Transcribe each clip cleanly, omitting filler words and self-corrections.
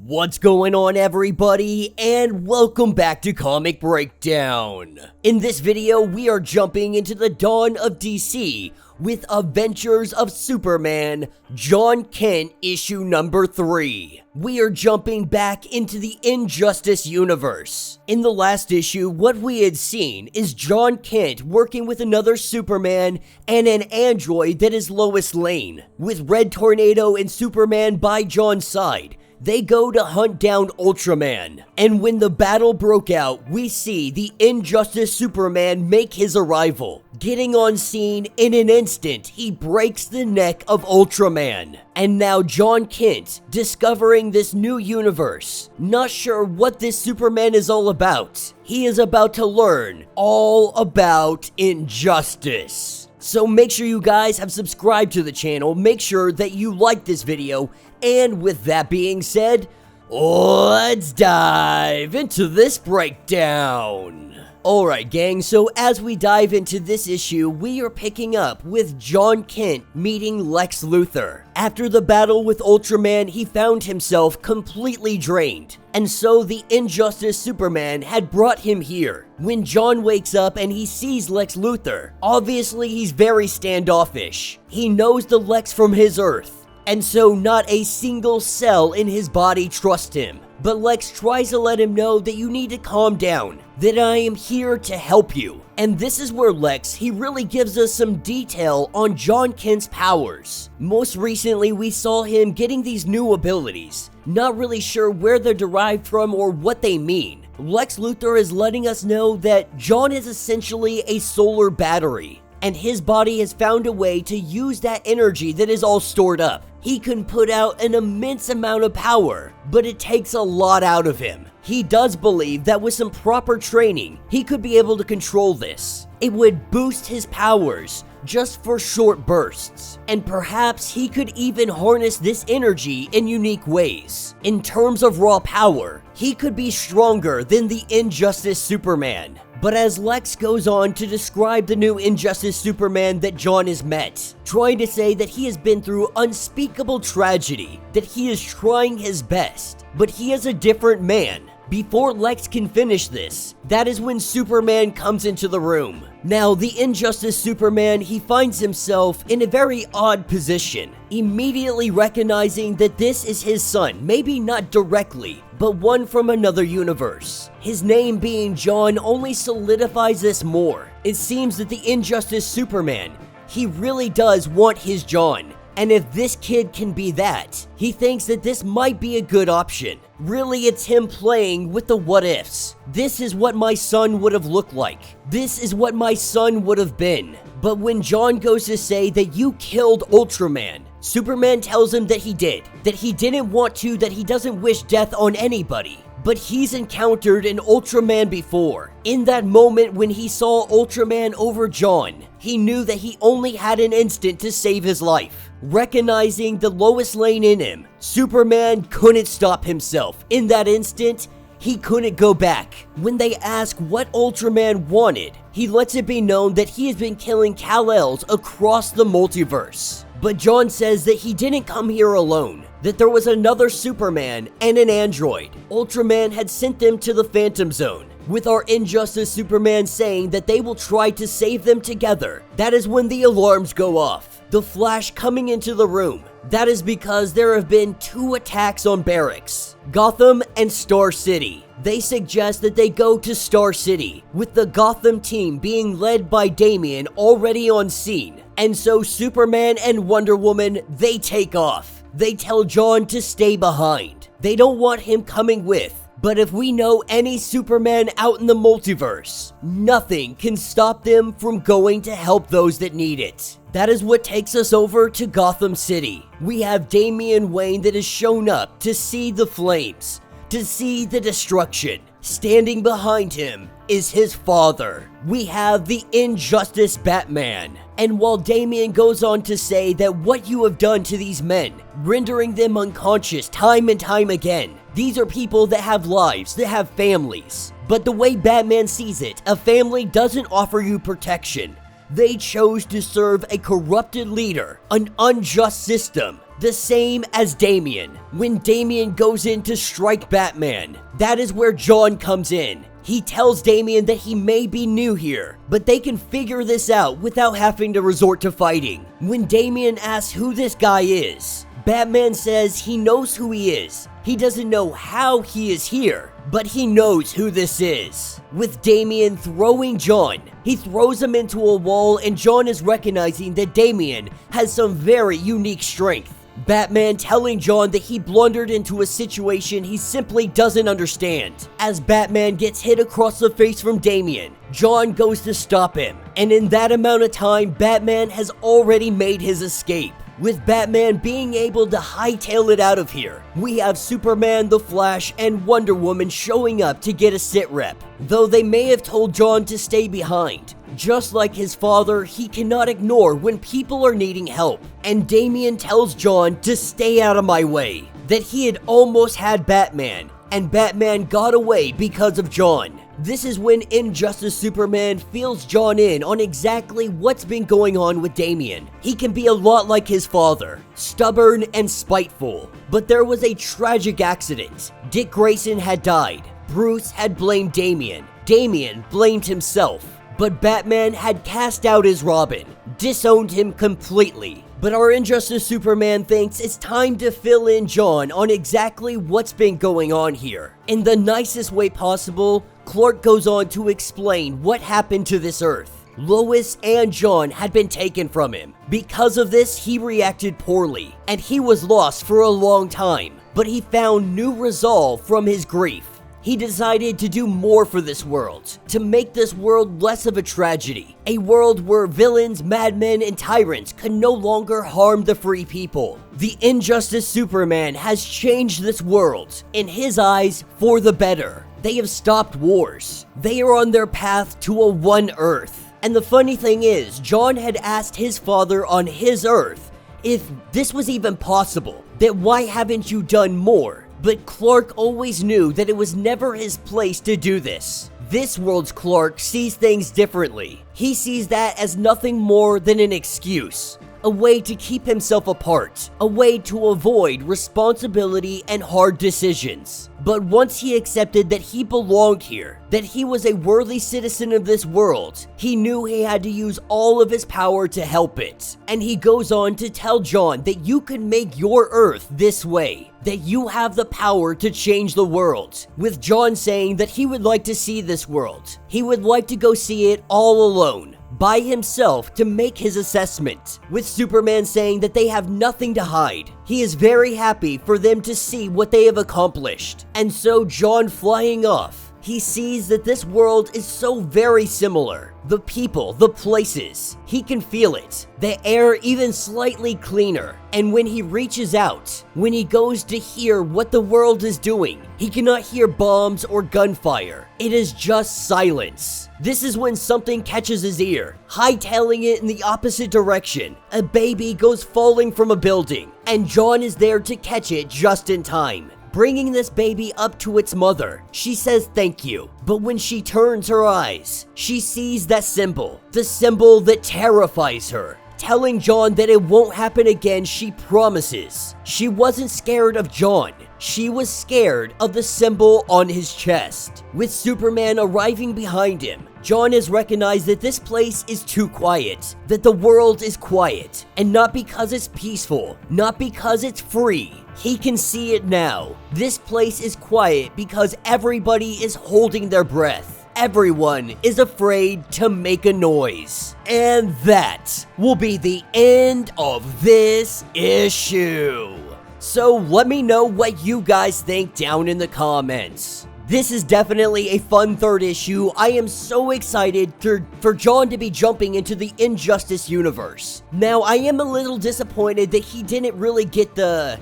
What's going on, everybody, and welcome back to Comic Breakdown. In this video, we are jumping into the dawn of DC with Adventures of Superman, Jon Kent issue number 3. We are jumping back into the Injustice universe. In the last issue, what we had seen is Jon Kent working with another Superman and an android that is Lois Lane. With Red Tornado and Superman by Jon's side, they go to hunt down Ultraman. And when the battle broke out, we see the Injustice Superman make his arrival. Getting on scene in an instant, he breaks the neck of Ultraman. And now Jon Kent, discovering this new universe, not sure what this Superman is all about. He is about to learn all about injustice. So make sure you guys have subscribed to the channel, make sure that you like this video, and with that being said, let's dive into this breakdown. Alright gang, so as we dive into this issue, we are picking up with Jon Kent meeting Lex Luthor. After the battle with Ultraman, he found himself completely drained, and so the Injustice Superman had brought him here. When Jon wakes up and he sees Lex Luthor, obviously he's very standoffish. He knows the Lex from his Earth, and so not a single cell in his body trusts him. But Lex tries to let him know that you need to calm down, that I am here to help you. And this is where Lex, he really gives us some detail on Jon Kent's powers. Most recently, we saw him getting these new abilities, not really sure where they're derived from or what they mean. Lex Luthor is letting us know that Jon is essentially a solar battery, and his body has found a way to use that energy that is all stored up. He can put out an immense amount of power, but it takes a lot out of him. He does believe that with some proper training, he could be able to control this. It would boost his powers just for short bursts, and perhaps he could even harness this energy in unique ways. In terms of raw power, he could be stronger than the Injustice Superman. But as Lex goes on to describe the new Injustice Superman that Jon has met, trying to say that he has been through unspeakable tragedy, that he is trying his best, but he is a different man. Before Lex can finish this, that is when Superman comes into the room. Now, the Injustice Superman, he finds himself in a very odd position, immediately recognizing that this is his son, maybe not directly, but one from another universe. His name being Jon only solidifies this more. It seems that the Injustice Superman, he really does want his Jon. And if this kid can be that, he thinks that this might be a good option. Really, it's him playing with the what ifs. This is what my son would have looked like. This is what my son would have been. But when Jon goes to say that you killed Ultraman, Superman tells him that he did, that he didn't want to, that he doesn't wish death on anybody. But he's encountered an Ultraman before. In that moment when he saw Ultraman over Jon, he knew that he only had an instant to save his life. Recognizing the Lois Lane in him, Superman couldn't stop himself. In that instant, he couldn't go back. When they ask what Ultraman wanted, he lets it be known that he has been killing Kal-Els across the multiverse. But Jon says that he didn't come here alone, that there was another Superman and an android. Ultraman had sent them to the Phantom Zone, with our Injustice Superman saying that they will try to save them together. That is when the alarms go off. The Flash coming into the room. That is because there have been 2 attacks on barracks, Gotham and Star City. They suggest that they go to Star City, with the Gotham team being led by Damian already on scene. And so Superman and Wonder Woman, they take off. They tell Jon to stay behind. They don't want him coming with. But if we know any Superman out in the multiverse, nothing can stop them from going to help those that need it. That is what takes us over to Gotham City. We have Damian Wayne that has shown up to see the flames, to see the destruction. Standing behind him is his father. We have the Injustice Batman. And while Damian goes on to say that what you have done to these men, rendering them unconscious time and time again, these are people that have lives, that have families. But the way Batman sees it, a family doesn't offer you protection. They chose to serve a corrupted leader, an unjust system, The same as Damian. When Damian goes in to strike Batman, that is where Jon comes in. He tells Damian that he may be new here, but they can figure this out without having to resort to fighting. When Damian asks who this guy is, Batman says he knows who he is. He doesn't know how he is here, but he knows who this is. With Damian throwing Jon, he throws him into a wall, and Jon is recognizing that Damian has some very unique strength. Batman telling Jon that he blundered into a situation he simply doesn't understand. As Batman gets hit across the face from Damian, Jon goes to stop him, and in that amount of time, Batman has already made his escape. With Batman being able to hightail it out of here, we have Superman, the Flash, and Wonder Woman showing up to get a sit rep. Though they may have told Jon to stay behind, just like his father, he cannot ignore when people are needing help. And Damian tells Jon to stay out of my way, that he had almost had Batman, and Batman got away because of Jon. This is when Injustice Superman fills Jon in on exactly what's been going on with Damian. He can be a lot like his father, stubborn and spiteful, but there was a tragic accident. Dick Grayson had died. Bruce had blamed Damian. Damian blamed himself. But Batman had cast out his Robin, disowned him completely. But our Injustice Superman thinks it's time to fill in Jon on exactly what's been going on here. In the nicest way possible, Clark goes on to explain what happened to this Earth. Lois and Jon had been taken from him. Because of this, he reacted poorly, and he was lost for a long time. But he found new resolve from his grief. He decided to do more for this world, to make this world less of a tragedy. A world where villains, madmen, and tyrants could no longer harm the free people. The Injustice Superman has changed this world, in his eyes, for the better. They have stopped wars. They are on their path to a one Earth. And the funny thing is, Jon had asked his father on his Earth if this was even possible, that why haven't you done more? But Clark always knew that it was never his place to do this. This world's Clark sees things differently. He sees that as nothing more than an excuse, a way to keep himself apart, a way to avoid responsibility and hard decisions. But once he accepted that he belonged here, that he was a worthy citizen of this world, he knew he had to use all of his power to help it. And he goes on to tell Jon that you can make your Earth this way, that you have the power to change the world. With Jon saying that he would like to see this world. He would like to go see it all alone, by himself, to make his assessment. With Superman saying that they have nothing to hide. He is very happy for them to see what they have accomplished. And so Jon flying off, he sees that this world is so very similar. The people, the places, he can feel it. The air even slightly cleaner. And when he reaches out, when he goes to hear what the world is doing, he cannot hear bombs or gunfire. It is just silence. This is when something catches his ear, hightailing it in the opposite direction. A baby goes falling from a building, and Jon is there to catch it just in time. Bringing this baby up to its mother, she says thank you. But when she turns her eyes, she sees that symbol, the symbol that terrifies her. Telling Jon that it won't happen again, she promises. She wasn't scared of Jon. She was scared of the symbol on his chest. With Superman arriving behind him, Jon has recognized that this place is too quiet, that the world is quiet, and not because it's peaceful, not because it's free. He can see it now. This place is quiet because everybody is holding their breath. Everyone is afraid to make a noise. And that will be the end of this issue. So let me know what you guys think down in the comments. This is definitely a fun third issue. I am so excited for Jon to be jumping into the Injustice universe. Now, I am a little disappointed that he didn't really get the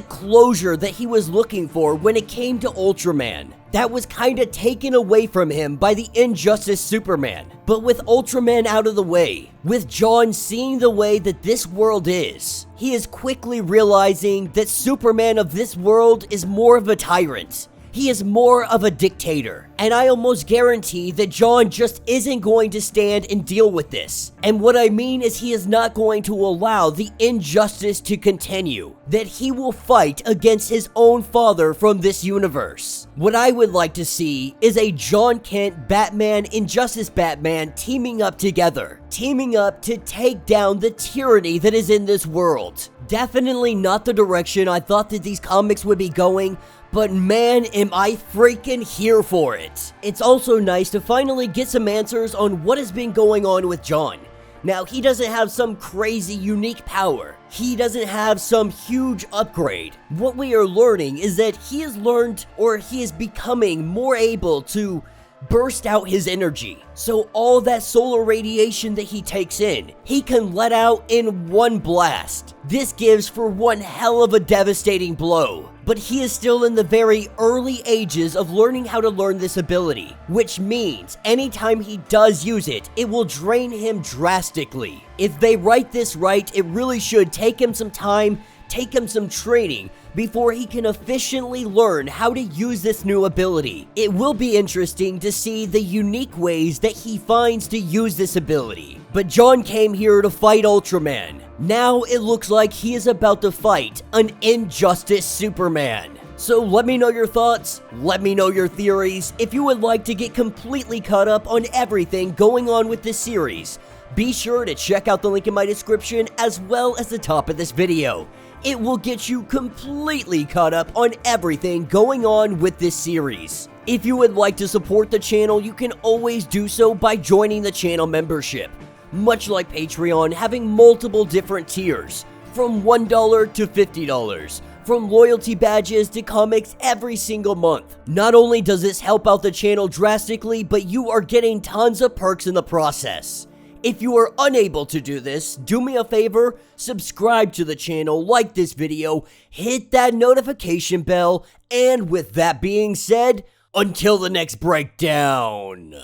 closure that he was looking for when it came to Ultraman. That was kind of taken away from him by the Injustice Superman. But with Ultraman out of the way, with Jon seeing the way that this world is, he is quickly realizing that Superman of this world is more of a tyrant. He is more of a dictator, and I almost guarantee that Jon just isn't going to stand and deal with this. And what I mean is he is not going to allow the injustice to continue, that he will fight against his own father from this universe. What I would like to see is a Jon Kent Batman Injustice Batman teaming up together, teaming up to take down the tyranny that is in this world. Definitely not the direction I thought that these comics would be going, but man, am I freaking here for it. It's also nice to finally get some answers on what has been going on with Jon. Now, he doesn't have some crazy unique power. He doesn't have some huge upgrade. What we are learning is that he has learned, or he is becoming more able to burst out his energy. So all that solar radiation that he takes in, he can let out in one blast. This gives for one hell of a devastating blow. But he is still in the very early ages of learning how to learn this ability, which means anytime he does use it, it will drain him drastically. If they write this right, it really should take him some time, take him some training, before he can efficiently learn how to use this new ability. It will be interesting to see the unique ways that he finds to use this ability. But Jon came here to fight Ultraman. Now it looks like he is about to fight an Injustice Superman. So let me know your thoughts, let me know your theories. If you would like to get completely caught up on everything going on with this series, be sure to check out the link in my description as well as the top of this video. It will get you completely caught up on everything going on with this series. If you would like to support the channel, you can always do so by joining the channel membership. Much like Patreon, having multiple different tiers, from $1 to $50, from loyalty badges to comics every single month. Not only does this help out the channel drastically, but you are getting tons of perks in the process. If you are unable to do this, do me a favor, subscribe to the channel, like this video, hit that notification bell, and with that being said, until the next breakdown.